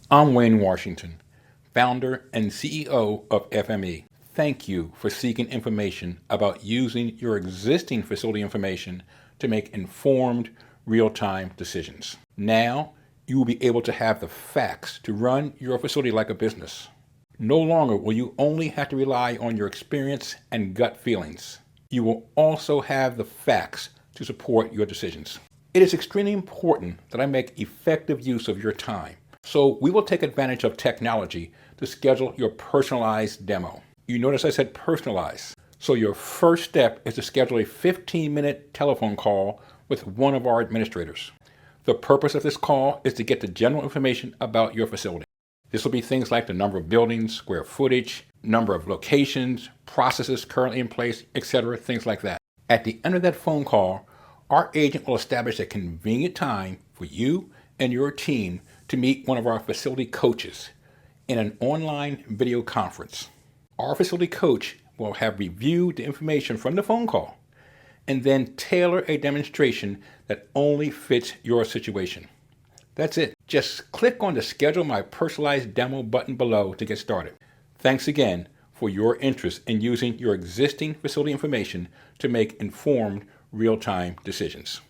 I'm Wayne Washington, founder and CEO of FME. Thank you for seeking information about using your existing facility information to make informed, real-time decisions. Now, you will be able to have the facts to run your facility like a business. No longer will you only have to rely on your experience and gut feelings. You will also have the facts to support your decisions. It is extremely important that I make effective use of your time. So we will take advantage of technology to schedule your personalized demo. You notice I said personalized. So your first step is to schedule a 15-minute telephone call with one of our administrators. The purpose of this call is to get the general information about your facility. This will be things like the number of buildings, square footage, number of locations, processes currently in place, etc., things like that. At the end of that phone call, our agent will establish a convenient time for you and your team to meet one of our facility coaches in an online video conference. Our facility coach will have reviewed the information from the phone call and then tailor a demonstration that only fits your situation. That's it. Just click on the Schedule My Personalized Demo button below to get started. Thanks again for your interest in using your existing facility information to make informed, real-time decisions.